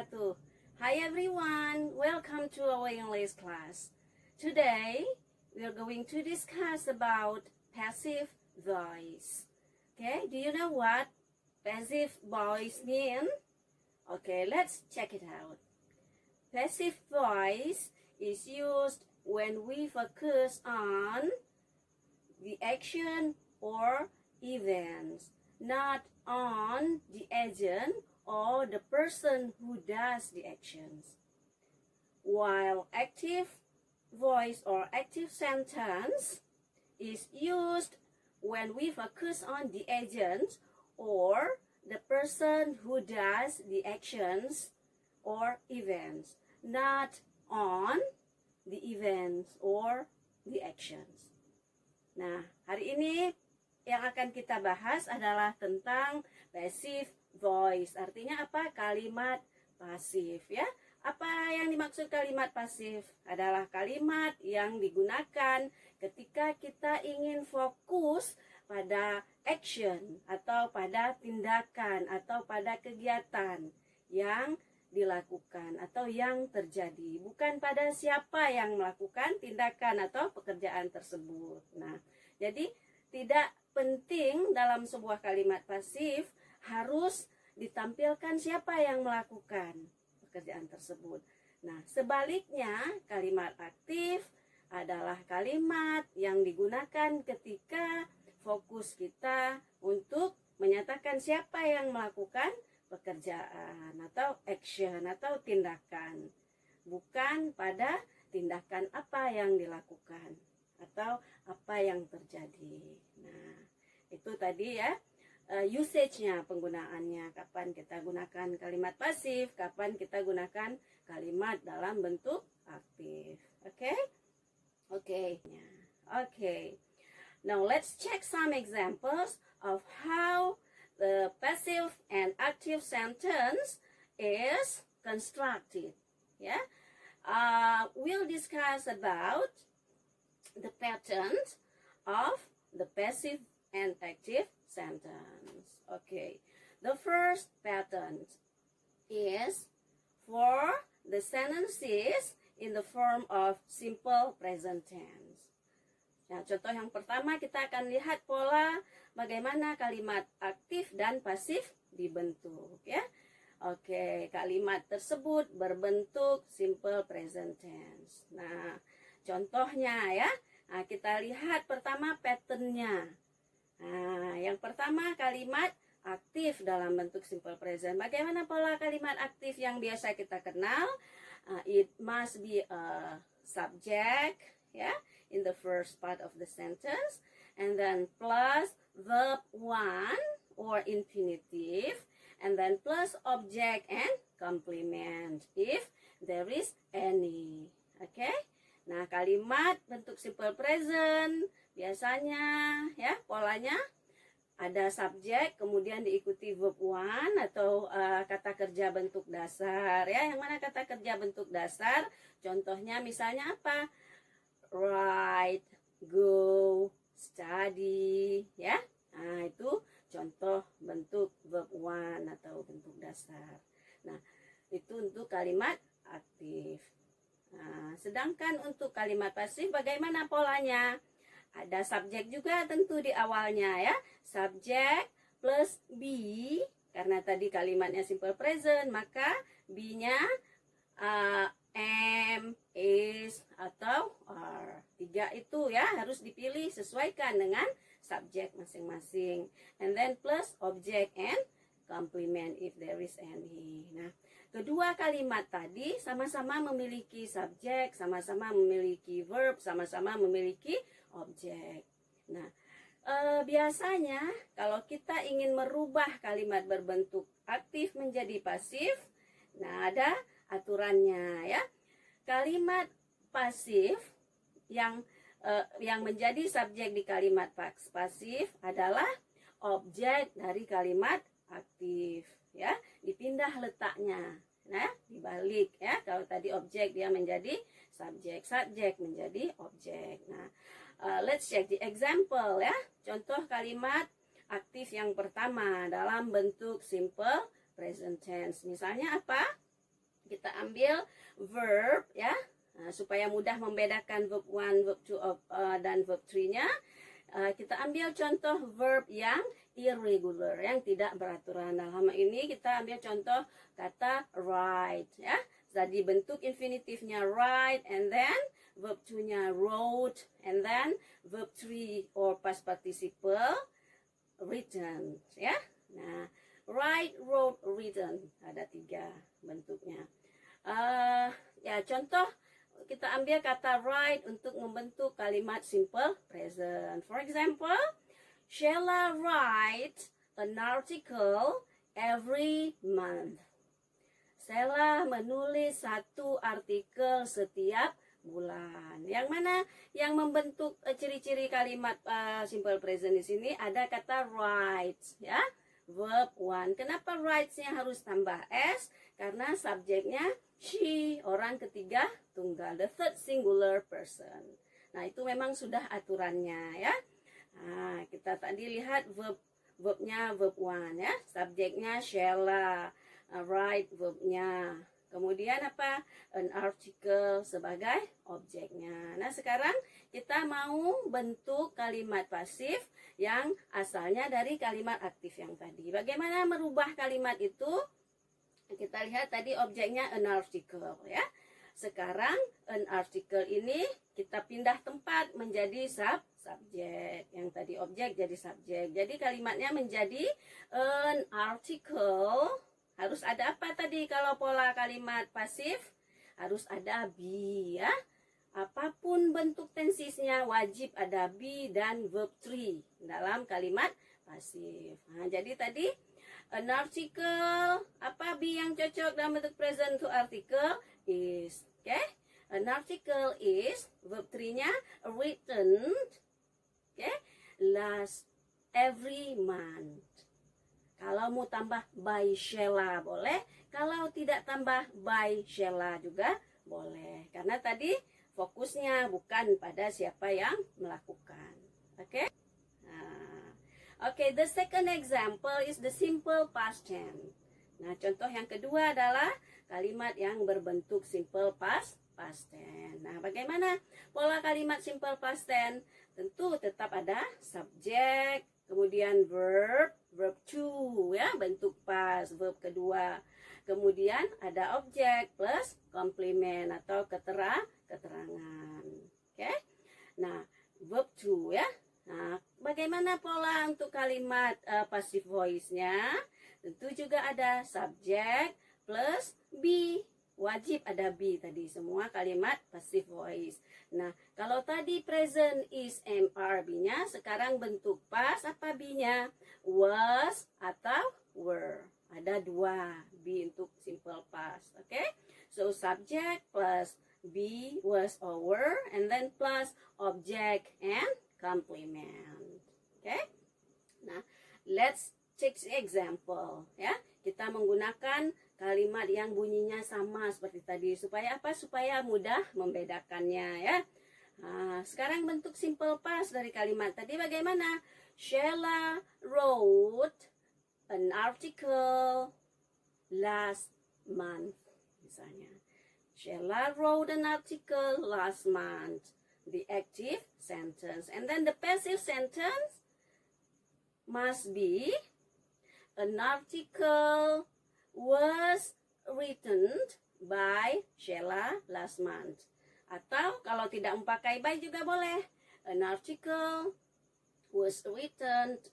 wabarakatuh. Hi everyone, welcome to our English class. Today, we are going to discuss about passive voice. Okay, do you know what passive voice mean? Okay, let's check it out. Passive voice is used when we focus on the action or events, not on the agent or the person who does the actions. While active voice or active sentence is used when we focus on the agent or the person who does the actions or events, not on the events or the actions. Nah, hari ini yang akan kita bahas adalah tentang passive voice. Artinya apa? Kalimat pasif ya. Apa yang dimaksud kalimat pasif? Adalah kalimat yang digunakan ketika kita ingin fokus pada action atau pada tindakan atau pada kegiatan yang dilakukan atau yang terjadi, bukan pada siapa yang melakukan tindakan atau pekerjaan tersebut. Nah, jadi tidak penting dalam sebuah kalimat pasif harus ditampilkan siapa yang melakukan pekerjaan tersebut. Nah, sebaliknya kalimat aktif adalah kalimat yang digunakan ketika fokus kita untuk menyatakan siapa yang melakukan pekerjaan atau action atau tindakan, bukan pada tindakan apa yang dilakukan atau apa yang terjadi. Nah, itu tadi ya usage-nya, penggunaannya, kapan kita gunakan kalimat pasif, kapan kita gunakan kalimat dalam bentuk aktif. Okay. Now let's check some examples of how the passive and active sentence is constructed. We'll discuss about the patterns of the passive and active sentence. Okay, the first pattern is for the sentences in the form of simple present tense. Nah, contoh yang pertama kita akan lihat pola bagaimana kalimat aktif dan pasif dibentuk ya. Oke, kalimat tersebut berbentuk simple present tense. Nah, contohnya ya. Nah, kita lihat pertama patternnya. Nah, yang pertama kalimat aktif dalam bentuk simple present. Bagaimana pola kalimat aktif yang biasa kita kenal? It must be a subject ya, in the first part of the sentence, and then plus verb one or infinitive, and then plus object and complement if there is any. Okay? Nah, kalimat bentuk simple present biasanya ya polanya ada subjek kemudian diikuti verb one atau kata kerja bentuk dasar ya. Yang mana kata kerja bentuk dasar? Contohnya misalnya apa? Write, go, study ya. Nah, itu contoh bentuk verb one atau bentuk dasar. Nah, itu untuk kalimat aktif. Nah, sedangkan untuk kalimat pasif bagaimana polanya? Ada subjek juga tentu di awalnya ya. Subjek plus be, karena tadi kalimatnya simple present, maka be-nya am, is, atau are. Tiga itu ya harus dipilih, sesuaikan dengan subjek masing-masing. And then plus object and complement if there is any. Nah, kedua kalimat tadi sama-sama memiliki subjek, sama-sama memiliki verb, sama-sama memiliki objek. Nah, biasanya kalau kita ingin merubah kalimat berbentuk aktif menjadi pasif, nah ada aturannya ya. Kalimat pasif yang menjadi subjek di kalimat pasif adalah objek dari kalimat aktif ya, dipindah letaknya. Nah, dibalik ya. Kalau tadi objek dia menjadi subjek, subjek menjadi objek. Nah, let's check the example ya. Contoh kalimat aktif yang pertama dalam bentuk simple present tense. Misalnya apa? kita ambil verb ya, supaya mudah membedakan verb 1, verb 2 dan verb 3-nya. Kita ambil contoh verb yang irregular, yang tidak beraturan. Dalam hal ini kita ambil contoh kata write ya. Jadi bentuk infinitifnya write, and then verb 2-nya wrote, and then verb 3 or past participle written ya. Nah, write, wrote, written, ada 3 bentuknya. Ya, contoh kita ambil kata write untuk membentuk kalimat simple present. For example, Sheila write an article every month. Sheila menulis 1 artikel setiap bulan. Yang mana yang membentuk ciri-ciri kalimat simple present di sini ada kata write ya. Verb 1. Kenapa writes-nya harus tambah s? Karena subjeknya she, orang ketiga tunggal, the third singular person. Nah, itu memang sudah aturannya ya. Nah, kita tadi lihat verbnya verb 1 ya. Subjeknya Sheila, write verbnya. Kemudian apa? An article sebagai objeknya. Nah, sekarang kita mau bentuk kalimat pasif yang asalnya dari kalimat aktif yang tadi. Bagaimana merubah kalimat itu? Kita lihat tadi objeknya an article ya. Sekarang an article ini kita pindah tempat menjadi subjek. Yang tadi objek jadi subjek. Jadi kalimatnya menjadi an article. Harus ada apa tadi kalau pola kalimat pasif? Harus ada be ya. Apapun bentuk tensisnya wajib ada be dan verb 3 dalam kalimat pasif. Nah, jadi tadi an article, apa be yang cocok dalam bentuk present to article is. Oke? An article is, verb 3-nya written, oke? Last every month. Kalau mau tambah by Sheila boleh, kalau tidak tambah by Sheila juga boleh. Karena tadi fokusnya bukan pada siapa yang melakukan. Oke? Oke, the second example is the simple past tense. Nah, contoh yang kedua adalah kalimat yang berbentuk simple past tense. Nah, bagaimana pola kalimat simple past tense? Tentu tetap ada subjek, kemudian verb 2 ya, bentuk past, verb kedua. Kemudian ada objek plus komplement atau keterangan. Oke? Nah, verb 2 ya. Nah, bagaimana pola untuk kalimat passive voice-nya? Tentu juga ada subjek plus be. Wajib ada be tadi, semua kalimat passive voice. Nah, kalau tadi present is MRB-nya, sekarang bentuk past, apa be-nya? Was atau were. Ada 2 be untuk simple past. Oke? Okay? So, subject plus be, was or were, and then plus object and complement. Oke? Okay? Nah, let's take example ya. Kita menggunakan kalimat yang bunyinya sama seperti tadi supaya apa? Supaya mudah membedakannya ya. Nah, sekarang bentuk simple past dari kalimat tadi bagaimana? Sheila wrote an article last month misalnya. Sheila wrote an article last month. The active sentence, and then the passive sentence must be an article was written by Sheila last month. Atau kalau tidak memakai by juga boleh. An article was written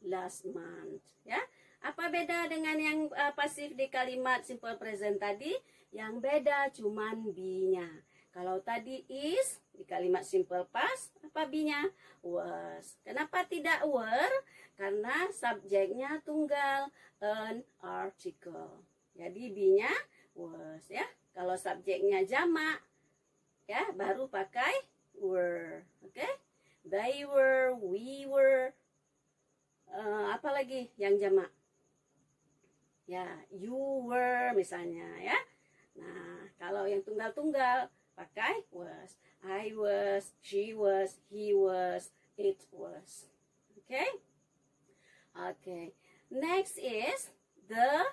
last month. Ya, apa beda dengan yang pasif di kalimat simple present tadi? Yang beda cuman be-nya. Kalau tadi is di kalimat simple past, apa be-nya? Was. Kenapa tidak were? Karena subjeknya tunggal, an article. Jadi be-nya was ya. Kalau subjeknya jamak ya baru pakai were. Oke? Okay? They were, we were. Apa lagi yang jamak? Ya, you were misalnya ya. Nah, kalau yang tunggal-tunggal pakai was. I was, she was, he was, it was. Okay? Okay. Next is the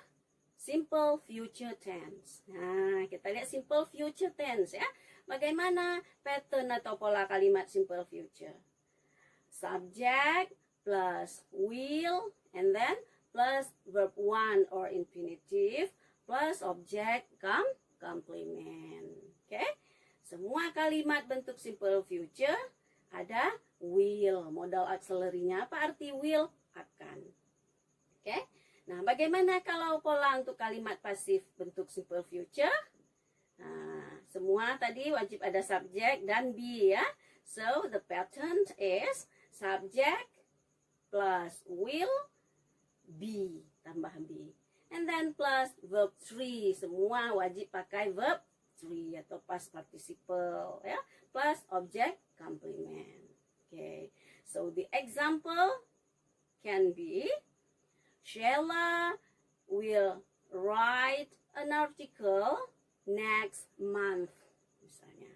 simple future tense. Nah, kita lihat simple future tense ya. Bagaimana pattern atau pola kalimat simple future? Subject plus will and then plus verb one or infinitive plus object complement. Oke? Semua kalimat bentuk simple future ada will. Modal auxiliary-nya apa arti will? Akan. Oke? Nah, bagaimana kalau pola untuk kalimat pasif bentuk simple future? Nah, semua tadi wajib ada subject dan be ya. So, the pattern is subject plus will be, tambah be. And then plus verb 3, semua wajib pakai verb 3 atau past participle ya. Plus object complement. Okay. So, the example can be Sheila will write an article next month. Misalnya,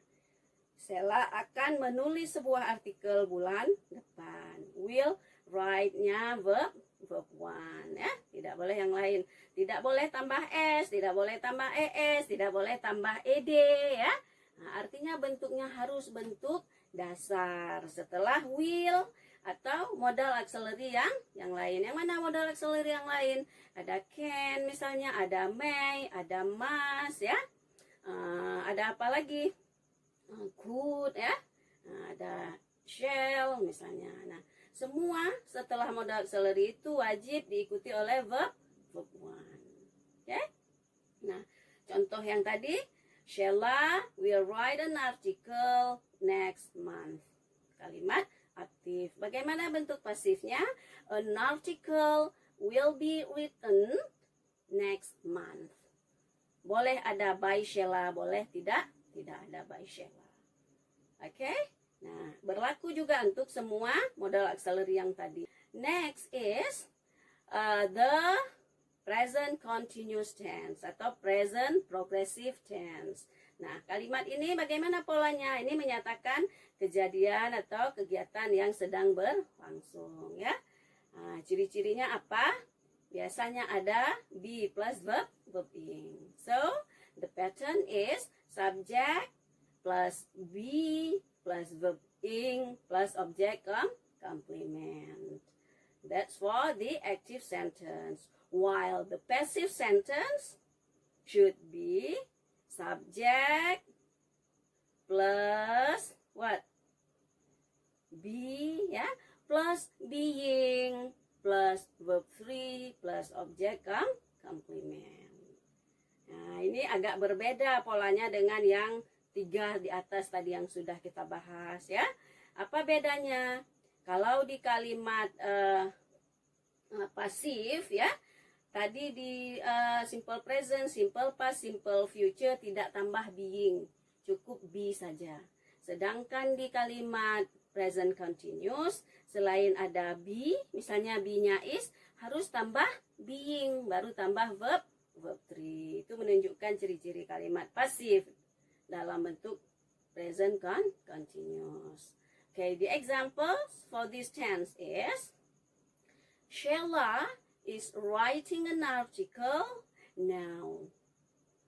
Sheila akan menulis sebuah artikel bulan depan. Will write-nya verb 1 ya. Tidak boleh yang lain. Tidak boleh tambah s, tidak boleh tambah es, tidak boleh tambah ed ya. Nah, artinya bentuknya harus bentuk dasar. Setelah will atau modal auxiliary yang lain. Yang mana modal auxiliary yang lain? Ada can misalnya, ada may, ada must ya. Ada apa lagi? Could ya. Ada shall misalnya. Nah, semua setelah modal auxiliary itu wajib diikuti oleh verb 1. Oke? Nah, contoh yang tadi, Sheila will write an article next month. Kalimat aktif. Bagaimana bentuk pasifnya? An article will be written next month. Boleh ada by Sheila, boleh tidak ada by Sheila. Oke? Nah, berlaku juga untuk semua modal auxiliary yang tadi. Next is the present continuous tense atau present progressive tense. Nah, kalimat ini bagaimana polanya? Ini menyatakan kejadian atau kegiatan yang sedang berlangsung ya. Nah, ciri-cirinya apa? Biasanya ada be plus verb ing. So, the pattern is subject plus be plus verb ing plus object complement. That's for the active sentence. While the passive sentence should be subject plus what? Be ya, plus being plus verb 3 plus object complement. Nah, ini agak berbeda polanya dengan yang 3 di atas tadi yang sudah kita bahas ya. Apa bedanya? Kalau di kalimat pasif ya, tadi di simple present, simple past, simple future tidak tambah being, cukup be saja. Sedangkan di kalimat present continuous, selain ada be, misalnya be-nya is, harus tambah being, baru tambah verb 3. Itu menunjukkan ciri-ciri kalimat pasif dalam bentuk present continuous. Okay, the examples for this tense is Sheila is writing an article now.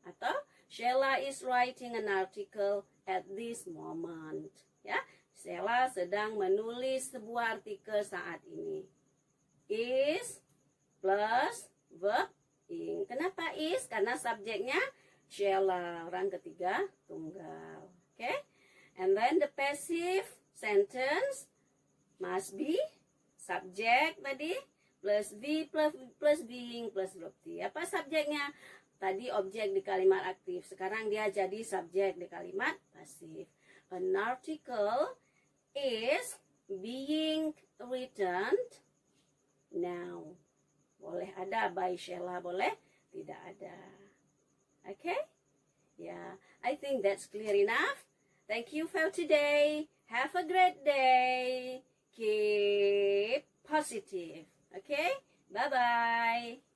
Atau Sheila is writing an article at this moment. Ya, Sheila sedang menulis sebuah artikel saat ini. Is plus verb ing. Kenapa is? Karena subjeknya Sheila, orang ketiga tunggal. Okay? And then the passive sentence must be subject tadi plus be plus being plus verb 3. Apa subjeknya? Tadi objek di kalimat aktif. Sekarang dia jadi subjek di kalimat pasif. An article is being written now. Boleh ada by Sheila, boleh tidak ada. Okay? Yeah, I think that's clear enough. Thank you for today. Have a great day. Keep positive. Okay? Bye-bye.